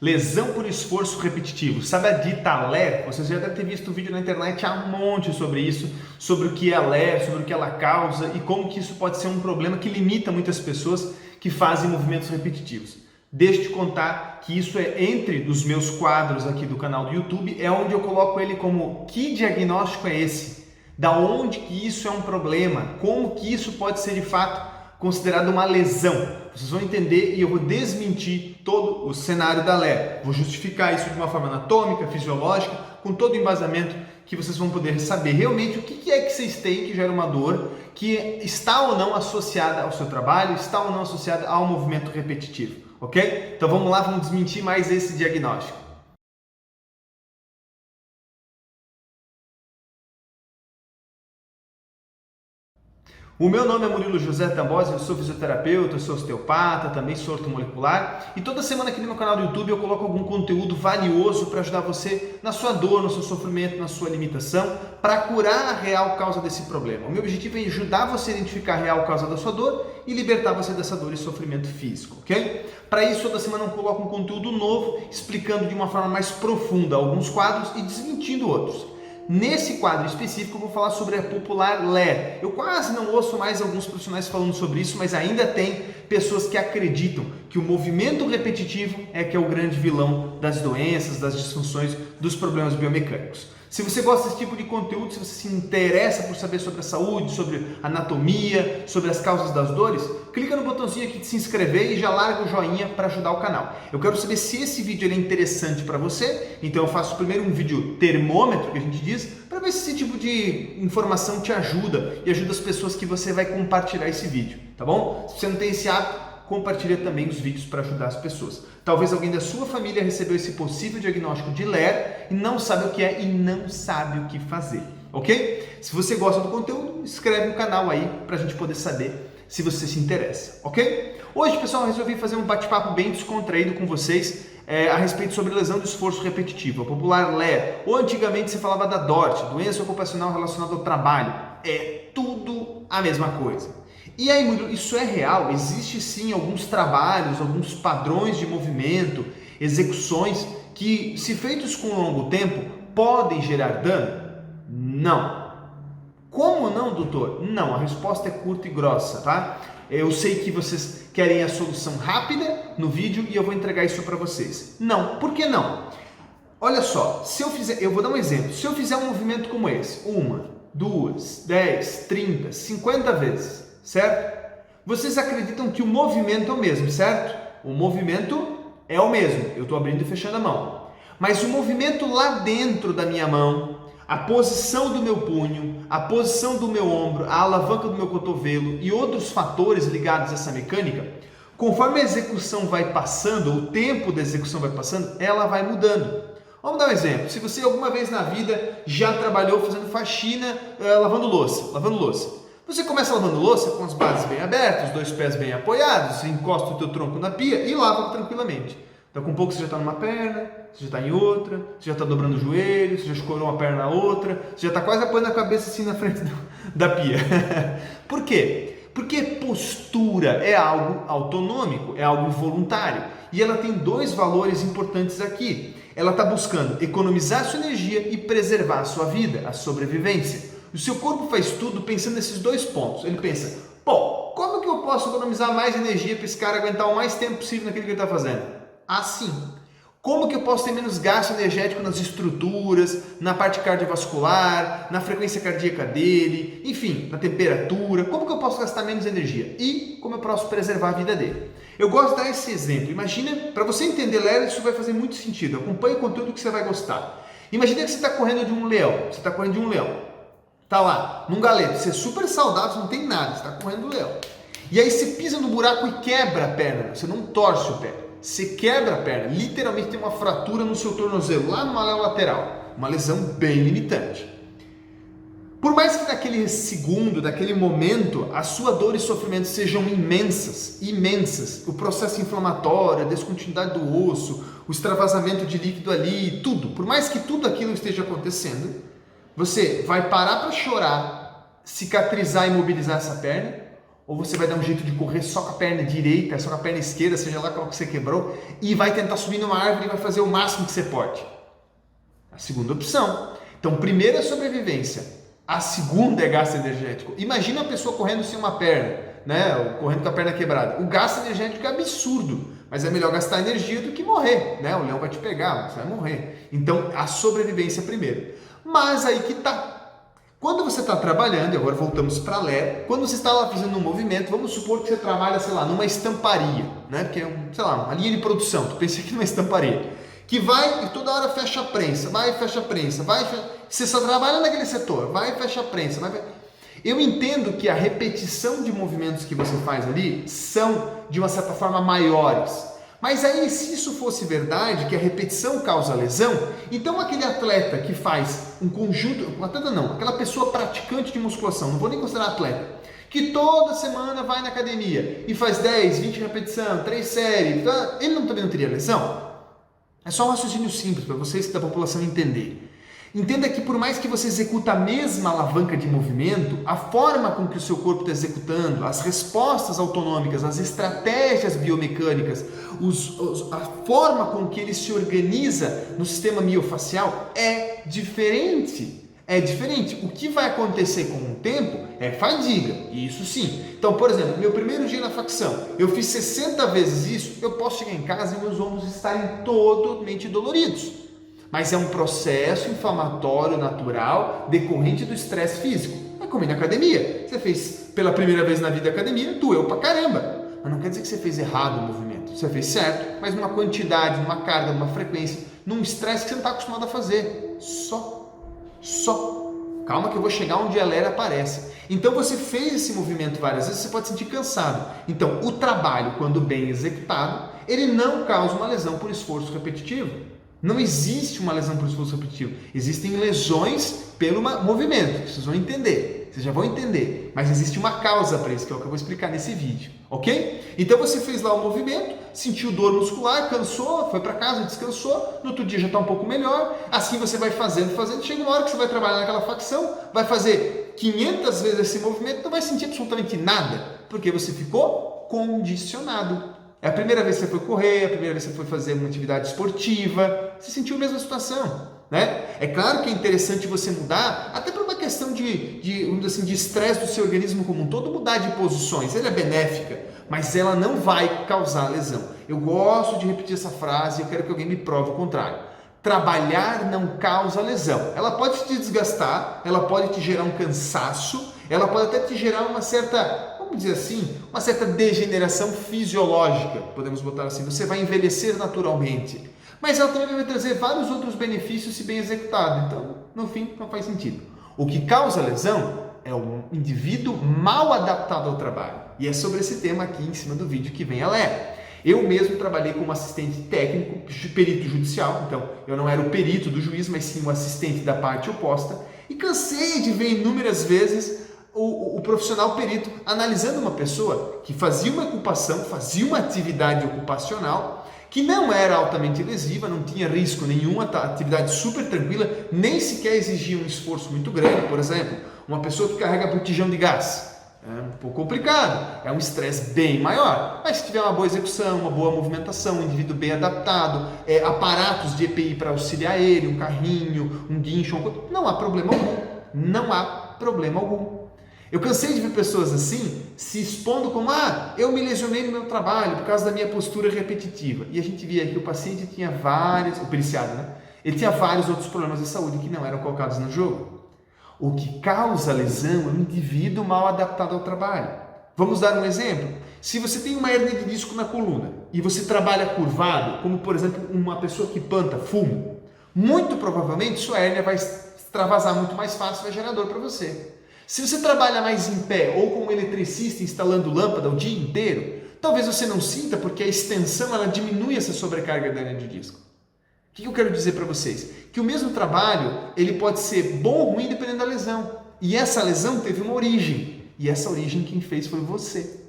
Lesão por esforço repetitivo. Sabe a dita LER? Você já deve ter visto vídeo na internet há um monte sobre isso, sobre o que é a LER, sobre o que ela causa e como que isso pode ser um problema que limita muitas pessoas que fazem movimentos repetitivos. Deixa eu te contar que isso é entre os meus quadros aqui do canal do YouTube, é onde eu coloco ele como que diagnóstico é esse? Da onde que isso é um problema? Como que isso pode ser de fato considerado uma lesão? Vocês vão entender e eu vou desmentir todo o cenário da LER. Vou justificar isso de uma forma anatômica, fisiológica, com todo o embasamento que vocês vão poder saber realmente o que é que vocês têm que gera uma dor, que está ou não associada ao seu trabalho, está ou não associada ao movimento repetitivo, ok? Então vamos lá, vamos desmentir mais esse diagnóstico. O meu nome é Murilo José Tambosi, eu sou fisioterapeuta, eu sou osteopata, também sou ortomolecular e toda semana aqui no meu canal do YouTube eu coloco algum conteúdo valioso para ajudar você na sua dor, no seu sofrimento, na sua limitação, para curar a real causa desse problema. O meu objetivo é ajudar você a identificar a real causa da sua dor e libertar você dessa dor e sofrimento físico, ok? Para isso, toda semana eu coloco um conteúdo novo, explicando de uma forma mais profunda alguns quadros e desmentindo outros. Nesse quadro específico eu vou falar sobre a popular LER. Eu quase não ouço mais alguns profissionais falando sobre isso, mas ainda tem pessoas que acreditam que o movimento repetitivo é que é o grande vilão das doenças, das disfunções, dos problemas biomecânicos. Se você gosta desse tipo de conteúdo, se você se interessa por saber sobre a saúde, sobre anatomia, sobre as causas das dores, clica no botãozinho aqui de se inscrever e já larga o joinha para ajudar o canal. Eu quero saber se esse vídeo é interessante para você, então eu faço primeiro um vídeo termômetro, que a gente diz, para ver se esse tipo de informação te ajuda e ajuda as pessoas que você vai compartilhar esse vídeo, tá bom? Se você não tem esse hábito, compartilha também os vídeos para ajudar as pessoas. Talvez alguém da sua família recebeu esse possível diagnóstico de LER e não sabe o que é e não sabe o que fazer, ok? Se você gosta do conteúdo, inscreve no canal aí para a gente poder saber se você se interessa, ok? Hoje, pessoal, eu resolvi fazer um bate-papo bem descontraído com vocês a respeito sobre lesão de esforço repetitivo, a popular LER, ou antigamente se falava da DORT, doença ocupacional relacionada ao trabalho. É tudo a mesma coisa. E aí, Murilo, isso é real? Existe sim alguns trabalhos, alguns padrões de movimento, execuções que, se feitos com longo tempo, podem gerar dano? Não. Como não, doutor? Não, a resposta é curta e grossa, tá? Eu sei que vocês querem a solução rápida no vídeo e eu vou entregar isso para vocês. Não, por que não? Olha só, eu vou dar um exemplo. Se eu fizer um movimento como esse, 1, 2, 10, 30, 50 vezes, certo? Vocês acreditam que o movimento é o mesmo, certo? O movimento é o mesmo, eu estou abrindo e fechando a mão. Mas o movimento lá dentro da minha mão, a posição do meu punho, a posição do meu ombro, a alavanca do meu cotovelo e outros fatores ligados a essa mecânica, conforme a execução vai passando, o tempo da execução vai passando, ela vai mudando. Vamos dar um exemplo. Se você alguma vez na vida já trabalhou fazendo faxina, lavando louça. Você começa lavando louça com as bases bem abertas, os dois pés bem apoiados, você encosta o teu tronco na pia e lava tranquilamente. Então, com pouco você já está numa perna, você já está em outra, você já está dobrando o joelho, você já escorou uma perna na outra, você já está quase apoiando a cabeça assim na frente da pia. Por quê? Porque postura é algo autonômico, é algo voluntário. E ela tem dois valores importantes aqui. Ela está buscando economizar sua energia e preservar a sua vida, a sobrevivência. O seu corpo faz tudo pensando nesses dois pontos. Ele pensa, pô, como que eu posso economizar mais energia para esse cara aguentar o mais tempo possível naquilo que ele está fazendo? Assim. Como que eu posso ter menos gasto energético nas estruturas, na parte cardiovascular, na frequência cardíaca dele, enfim, na temperatura? Como que eu posso gastar menos energia? E como eu posso preservar a vida dele? Eu gosto de dar esse exemplo. Imagina, para você entender, Léo, isso vai fazer muito sentido. Acompanhe o conteúdo que você vai gostar. Imagina que você está correndo de um leão. Tá lá, num galeto, você é super saudável, você não tem nada, você está correndo do leão. E aí você pisa no buraco e quebra a perna, você não torce o pé, você quebra a perna, literalmente tem uma fratura no seu tornozelo, lá no maléu lateral, uma lesão bem limitante. Por mais que naquele segundo, naquele momento, a sua dor e sofrimento sejam imensas, o processo inflamatório, a descontinuidade do osso, o extravasamento de líquido ali, tudo, por mais que tudo aquilo esteja acontecendo, você vai parar para chorar, cicatrizar e imobilizar essa perna? ou você vai dar um jeito de correr só com a perna direita, só com a perna esquerda, seja lá qual que você quebrou, e vai tentar subir numa árvore e vai fazer o máximo que você pode? A segunda opção. Então, primeiro é sobrevivência, a segunda é gasto energético. Imagina a pessoa correndo sem uma perna, né? Ou correndo com a perna quebrada. O gasto energético é absurdo, mas é melhor gastar energia do que morrer, né? O leão vai te pegar, você vai morrer. Então, a sobrevivência primeiro. Mas aí que tá. Quando você está trabalhando, e agora voltamos para a Lé, quando você está lá fazendo um movimento, vamos supor que você trabalha, sei lá, numa estamparia, né? Que é, sei lá, uma linha de produção, tu pensa aqui numa estamparia, que vai e toda hora fecha a prensa, vai e fecha a prensa, vai e fecha... Você só trabalha naquele setor, vai e fecha a prensa, vai... Eu entendo que a repetição de movimentos que você faz ali são, de uma certa forma, maiores. Mas aí, se isso fosse verdade, que a repetição causa lesão, então aquele atleta que faz um conjunto, atleta não, aquela pessoa praticante de musculação, não vou nem considerar atleta, que toda semana vai na academia e faz 10, 20 repetições, 3 séries, ele também não teria lesão? É só um raciocínio simples para vocês da população entender. Entenda que por mais que você executa a mesma alavanca de movimento, a forma com que o seu corpo está executando, as respostas autonômicas, as estratégias biomecânicas, a forma com que ele se organiza no sistema miofacial é diferente. É diferente. O que vai acontecer com o tempo é fadiga, isso sim. Então, por exemplo, meu primeiro dia na facção, eu fiz 60 vezes isso, eu posso chegar em casa e meus ombros estarem totalmente doloridos. Mas é um processo inflamatório natural decorrente do estresse físico. É como ir na academia. Você fez pela primeira vez na vida academia, doeu pra caramba. Mas não quer dizer que você fez errado o movimento. Você fez certo, mas numa quantidade, numa carga, numa frequência, num estresse que você não está acostumado a fazer. Só. Calma que eu vou chegar onde a Lera aparece. Então você fez esse movimento várias vezes, você pode se sentir cansado. Então o trabalho, quando bem executado, ele não causa uma lesão por esforço repetitivo. Não existe uma lesão por esforço repetitivo. Existem lesões pelo movimento. Vocês vão entender. Vocês já vão entender. Mas existe uma causa para isso, que é o que eu vou explicar nesse vídeo. Ok? Então você fez lá o movimento, sentiu dor muscular, cansou, foi para casa, descansou. No outro dia já está um pouco melhor. Assim você vai fazendo. Chega uma hora que você vai trabalhar naquela facção, vai fazer 500 vezes esse movimento, não vai sentir absolutamente nada. Porque você ficou condicionado. É a primeira vez que você foi correr, a primeira vez que você foi fazer uma atividade esportiva, você sentiu a mesma situação, né? É claro que é interessante você mudar, até por uma questão de estresse do seu organismo como um todo, mudar de posições, ela é benéfica, mas ela não vai causar lesão. Eu gosto de repetir essa frase e eu quero que alguém me prove o contrário. Trabalhar não causa lesão. Ela pode te desgastar, ela pode te gerar um cansaço, ela pode até te gerar uma certa, vamos dizer assim, uma certa degeneração fisiológica, podemos botar assim. Você vai envelhecer naturalmente, mas ela também vai trazer vários outros benefícios se bem executado. Então, no fim, não faz sentido. O que causa lesão é um indivíduo mal adaptado ao trabalho. E é sobre esse tema aqui em cima do vídeo que vem a Lé. Eu mesmo trabalhei como assistente técnico, perito judicial, então eu não era o perito do juiz, mas sim o assistente da parte oposta, e cansei de ver inúmeras vezes o profissional perito analisando uma pessoa que fazia uma ocupação, fazia uma atividade ocupacional que não era altamente lesiva, não tinha risco nenhum, atividade super tranquila, nem sequer exigia um esforço muito grande. Por exemplo, uma pessoa que carrega botijão de gás. É um pouco complicado, é um estresse bem maior, mas se tiver uma boa execução, uma boa movimentação, um indivíduo bem adaptado, aparatos de EPI para auxiliar ele, um carrinho, um guincho, não há problema algum, não há problema algum. Eu cansei de ver pessoas assim, se expondo como, eu me lesionei no meu trabalho por causa da minha postura repetitiva, e a gente via que o paciente tinha o periciado, né? Ele tinha vários outros problemas de saúde que não eram colocados no jogo. O que causa lesão é um indivíduo mal adaptado ao trabalho. Vamos dar um exemplo. Se você tem uma hérnia de disco na coluna e você trabalha curvado, como por exemplo uma pessoa que planta fumo, muito provavelmente sua hérnia vai extravasar muito mais fácil, vai gerar dor para você. Se você trabalha mais em pé ou como eletricista instalando lâmpada o dia inteiro, talvez você não sinta porque a extensão ela diminui essa sobrecarga da hérnia de disco. O que eu quero dizer para vocês? Que o mesmo trabalho ele pode ser bom ou ruim dependendo da lesão. E essa lesão teve uma origem. E essa origem quem fez foi você.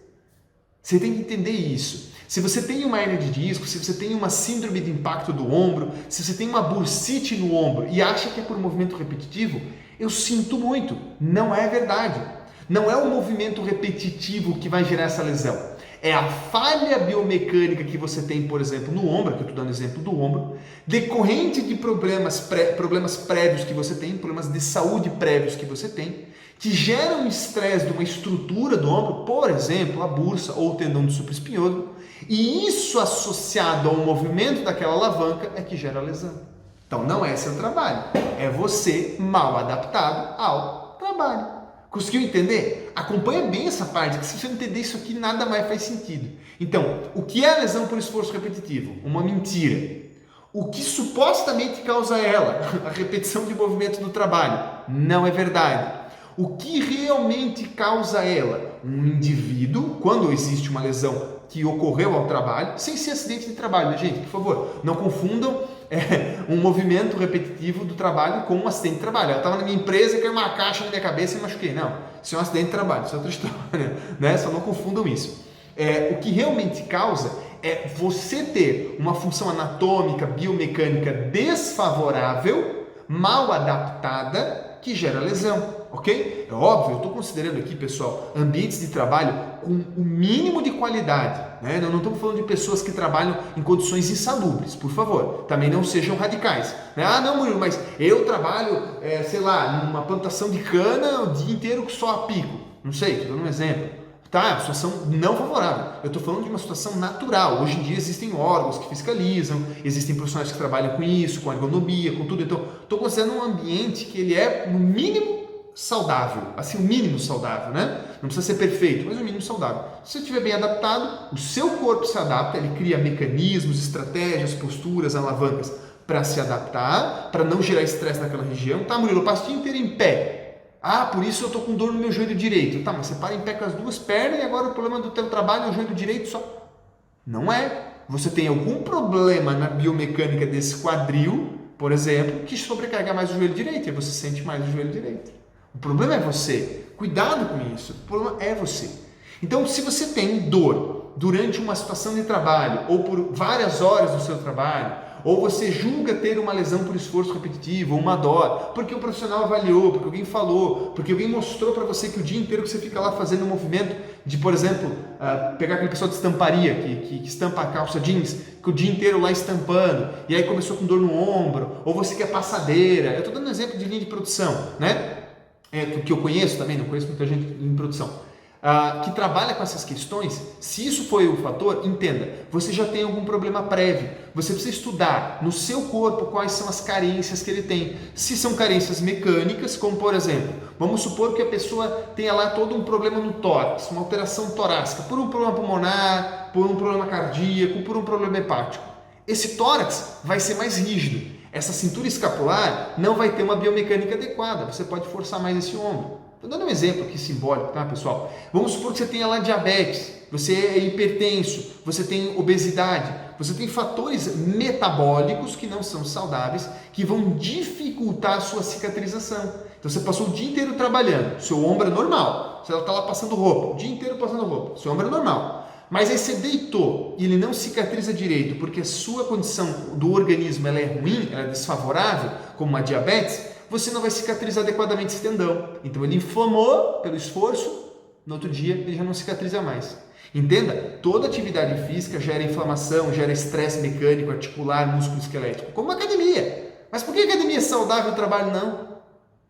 Você tem que entender isso. Se você tem uma hérnia de disco, se você tem uma síndrome de impacto do ombro, se você tem uma bursite no ombro e acha que é por movimento repetitivo, eu sinto muito. Não é verdade. Não é o movimento repetitivo que vai gerar essa lesão. É a falha biomecânica que você tem, por exemplo, no ombro, que eu estou dando exemplo do ombro, decorrente de problemas prévios que você tem, problemas de saúde prévios que você tem, que geram um estresse de uma estrutura do ombro, por exemplo, a bursa ou o tendão do supraespinhoso, e isso associado ao movimento daquela alavanca é que gera a lesão. Então não é seu trabalho, é você mal adaptado ao trabalho. Conseguiu entender? Acompanha bem essa parte, que se você não entender isso aqui, nada mais faz sentido. Então, o que é a lesão por esforço repetitivo? Uma mentira. O que supostamente causa ela? A repetição de movimentos no trabalho. Não é verdade. O que realmente causa ela? Um indivíduo, quando existe uma lesão que ocorreu ao trabalho, sem ser acidente de trabalho, né, gente? Por favor, não confundam um movimento repetitivo do trabalho com um acidente de trabalho. Eu estava na minha empresa, caiu uma caixa na minha cabeça e machuquei. Não, isso é um acidente de trabalho, isso é outra história, né? Só não confundam isso. O que realmente causa é você ter uma função anatômica, biomecânica desfavorável, mal adaptada, que gera lesão, ok? É óbvio, eu estou considerando aqui, pessoal, ambientes de trabalho com o mínimo de qualidade, né? Não estamos falando de pessoas que trabalham em condições insalubres, por favor, também não sejam radicais, né? Ah, não, Murilo, mas eu trabalho, sei lá, numa plantação de cana o dia inteiro só a pico, não sei, estou dando um exemplo. Tá, situação não favorável. Eu estou falando de uma situação natural. Hoje em dia existem órgãos que fiscalizam, existem profissionais que trabalham com isso, com ergonomia, com tudo. Então, estou considerando um ambiente que ele é, no mínimo, saudável. Assim, o mínimo saudável, né? Não precisa ser perfeito, mas o mínimo saudável. Se você estiver bem adaptado, o seu corpo se adapta, ele cria mecanismos, estratégias, posturas, alavancas para se adaptar, para não gerar estresse naquela região. Tá, Murilo, eu passo o dia inteiro em pé. Ah, por isso eu estou com dor no meu joelho direito. Tá, mas você para em pé com as duas pernas e agora o problema do teu trabalho é o joelho direito só. Não é. Você tem algum problema na biomecânica desse quadril, por exemplo, que sobrecarrega mais o joelho direito e você sente mais o joelho direito. O problema é você. Cuidado com isso. O problema é você. Então, se você tem dor durante uma situação de trabalho ou por várias horas do seu trabalho, ou você julga ter uma lesão por esforço repetitivo, ou uma dor, porque o profissional avaliou, porque alguém falou, porque alguém mostrou para você que o dia inteiro que você fica lá fazendo um movimento de, por exemplo, pegar aquele pessoal de estamparia, que estampa a calça jeans, que o dia inteiro lá estampando, e aí começou com dor no ombro, ou você quer passadeira. Eu estou dando um exemplo de linha de produção, né? Que eu conheço também, não conheço muita gente em produção. Que trabalha com essas questões. Se isso foi o fator, entenda, você já tem algum problema prévio. Você precisa estudar no seu corpo quais são as carências que ele tem. Se são carências mecânicas, como por exemplo, vamos supor que a pessoa tenha lá todo um problema no tórax, uma alteração torácica, por um problema pulmonar, por um problema cardíaco, por um problema hepático. Esse tórax vai ser mais rígido. Essa cintura escapular não vai ter uma biomecânica adequada. Você pode forçar mais esse ombro. Estou dando um exemplo aqui simbólico, tá, pessoal? Vamos supor que você tenha lá diabetes, você é hipertenso, você tem obesidade, você tem fatores metabólicos que não são saudáveis, que vão dificultar a sua cicatrização. Então você passou o dia inteiro trabalhando, seu ombro é normal, você está lá passando roupa, o dia inteiro passando roupa, seu ombro é normal. Mas aí você deitou e ele não cicatriza direito porque a sua condição do organismo ela é ruim, ela é desfavorável, como uma diabetes, você não vai cicatrizar adequadamente esse tendão. Então ele inflamou pelo esforço, no outro dia ele já não cicatriza mais. Entenda? Toda atividade física gera inflamação, gera estresse mecânico, articular, músculo esquelético, como a academia. Mas por que a academia é saudável e o trabalho não?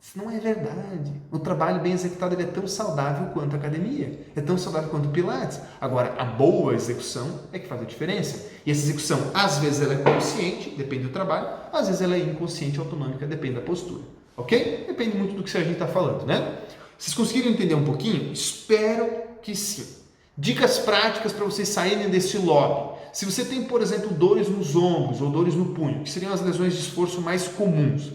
Isso não é verdade. O trabalho bem executado ele é tão saudável quanto a academia, é tão saudável quanto o Pilates. Agora, a boa execução é que faz a diferença. E essa execução, às vezes ela é consciente, depende do trabalho, às vezes ela é inconsciente, autonômica, depende da postura. Ok? Depende muito do que a gente está falando, né? Vocês conseguiram entender um pouquinho? Espero que sim. Dicas práticas para vocês saírem desse lobby. Se você tem, por exemplo, dores nos ombros ou dores no punho, que seriam as lesões de esforço mais comuns,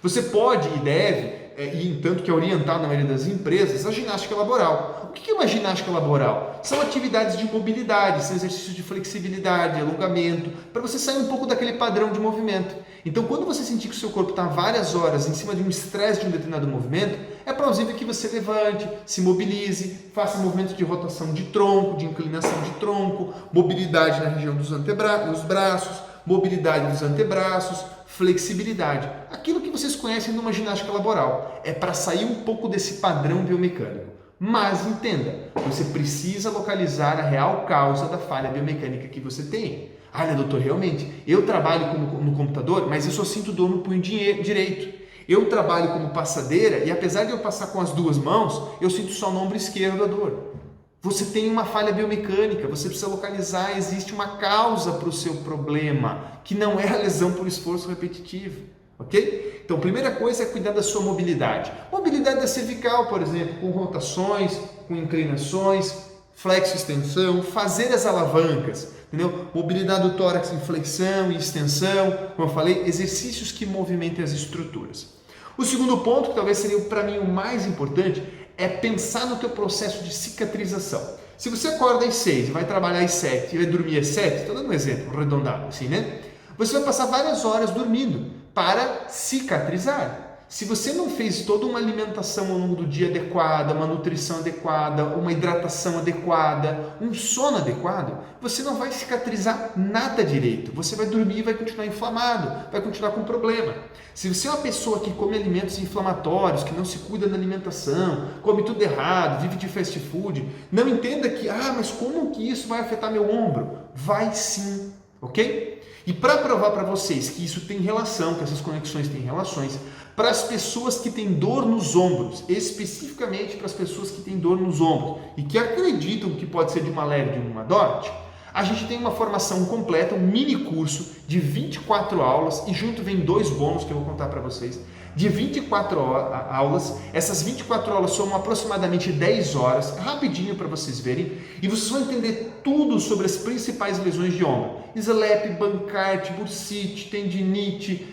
você pode e deve, e tanto que é orientado na maioria das empresas, a ginástica laboral. O que é uma ginástica laboral? São atividades de mobilidade, são exercícios de flexibilidade, alongamento, para você sair um pouco daquele padrão de movimento. Então, quando você sentir que o seu corpo está várias horas em cima de um estresse de um determinado movimento, é plausível que você levante, se mobilize, faça movimentos de rotação de tronco, de inclinação de tronco, mobilidade na região dos braços, mobilidade dos antebraços, flexibilidade. Aquilo que vocês conhecem numa ginástica laboral. É para sair um pouco desse padrão biomecânico. Mas entenda, você precisa localizar a real causa da falha biomecânica que você tem. Olha, doutor, realmente, eu trabalho no computador, mas eu só sinto dor no punho direito. Eu trabalho como passadeira e apesar de eu passar com as duas mãos, eu sinto só no ombro esquerdo a dor. Você tem uma falha biomecânica, você precisa localizar, existe uma causa para o seu problema, que não é a lesão por esforço repetitivo, ok? Então, a primeira coisa é cuidar da sua mobilidade. Mobilidade da cervical, por exemplo, com rotações, com inclinações, flexo, extensão, fazer as alavancas, entendeu? Mobilidade do tórax em flexão e extensão, como eu falei, exercícios que movimentem as estruturas. O segundo ponto, que talvez seria para mim o mais importante, é pensar no teu processo de cicatrização. Se você acorda às 6 e vai trabalhar às 7 e vai dormir às 7, estou dando um exemplo arredondado assim, né? Você vai passar várias horas dormindo para cicatrizar. Se você não fez toda uma alimentação ao longo do dia adequada, uma nutrição adequada, uma hidratação adequada, um sono adequado, você não vai cicatrizar nada direito. Você vai dormir e vai continuar inflamado, vai continuar com problema. Se você é uma pessoa que come alimentos inflamatórios, que não se cuida da alimentação, come tudo errado, vive de fast food, não entenda que, mas como que isso vai afetar meu ombro? Vai sim, ok? E para provar para vocês que isso tem relação, que essas conexões têm relações, para as pessoas que têm dor nos ombros, especificamente para as pessoas que têm dor nos ombros e que acreditam que pode ser de uma leve ou de uma DORT, a gente tem uma formação completa, um mini curso de 24 aulas e junto vem 2 bônus que eu vou contar para vocês, de 24 aulas. Essas 24 aulas somam aproximadamente 10 horas, rapidinho para vocês verem, e vocês vão entender tudo sobre as principais lesões de ombro. SLEP, Bankart, bursite, tendinite,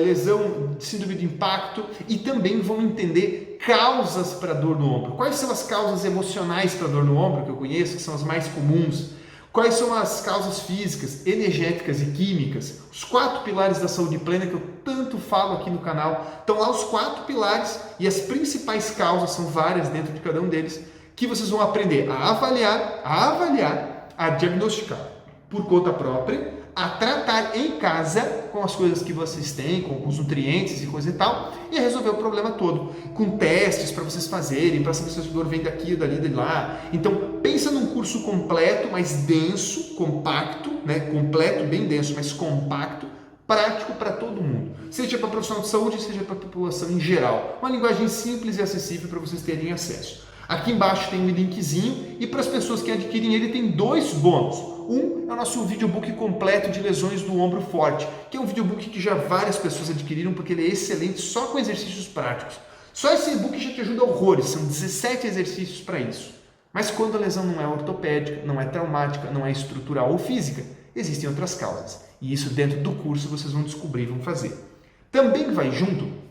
lesão de síndrome de impacto, e também vão entender causas para dor no ombro. Quais são as causas emocionais para dor no ombro que eu conheço, que são as mais comuns? Quais são as causas físicas, energéticas e químicas? Os 4 pilares da saúde plena que eu tanto falo aqui no canal. Estão lá os 4 pilares e as principais causas, são várias dentro de cada um deles, que vocês vão aprender a avaliar, a diagnosticar por conta própria, a tratar em casa com as coisas que vocês têm, com os nutrientes e coisa e tal, e a resolver o problema todo, com testes para vocês fazerem, para saber se a dor vem daqui, dali, de lá. Então, pensa num curso completo, mas denso, compacto, né? Completo, bem denso, mas compacto, prático para todo mundo, seja para profissional de saúde, seja para a população em geral. Uma linguagem simples e acessível para vocês terem acesso. Aqui embaixo tem um linkzinho e para as pessoas que adquirem ele tem 2 bônus. Um é o nosso videobook completo de lesões do ombro forte, que é um videobook que já várias pessoas adquiriram porque ele é excelente só com exercícios práticos. Só esse e-book já te ajuda horrores, são 17 exercícios para isso. Mas quando a lesão não é ortopédica, não é traumática, não é estrutural ou física, existem outras causas. E isso dentro do curso vocês vão descobrir e vão fazer. Também vai junto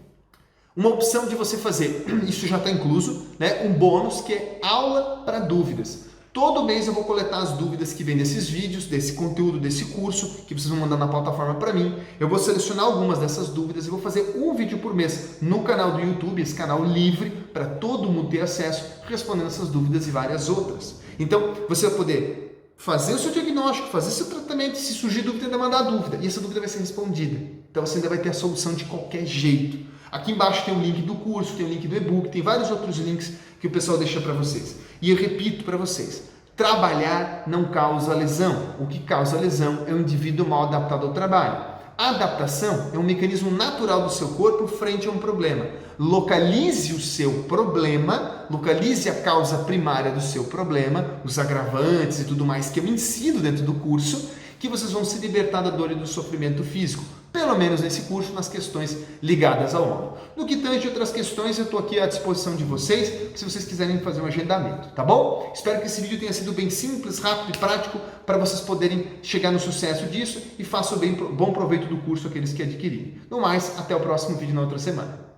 uma opção de você fazer, isso já está incluso, né? Um bônus que é aula para dúvidas. Todo mês eu vou coletar as dúvidas que vêm desses vídeos, desse conteúdo, desse curso, que vocês vão mandar na plataforma para mim. Eu vou selecionar algumas dessas dúvidas e vou fazer um vídeo por mês no canal do YouTube, esse canal livre, para todo mundo ter acesso, respondendo essas dúvidas e várias outras. Então, você vai poder fazer o seu diagnóstico, fazer seu tratamento, se surgir dúvida, ainda mandar a dúvida. E essa dúvida vai ser respondida. Então, você ainda vai ter a solução de qualquer jeito. Aqui embaixo tem o link do curso, tem o link do e-book, tem vários outros links que o pessoal deixa para vocês. E eu repito para vocês, trabalhar não causa lesão. O que causa lesão é o indivíduo mal adaptado ao trabalho. A adaptação é um mecanismo natural do seu corpo frente a um problema. Localize o seu problema, localize a causa primária do seu problema, os agravantes e tudo mais que eu ensino dentro do curso, que vocês vão se libertar da dor e do sofrimento físico. Pelo menos nesse curso, nas questões ligadas ao ombro. No que tange outras questões, eu estou aqui à disposição de vocês, se vocês quiserem fazer um agendamento, tá bom? Espero que esse vídeo tenha sido bem simples, rápido e prático, para vocês poderem chegar no sucesso disso e façam bom proveito do curso aqueles que adquirirem. No mais, até o próximo vídeo na outra semana.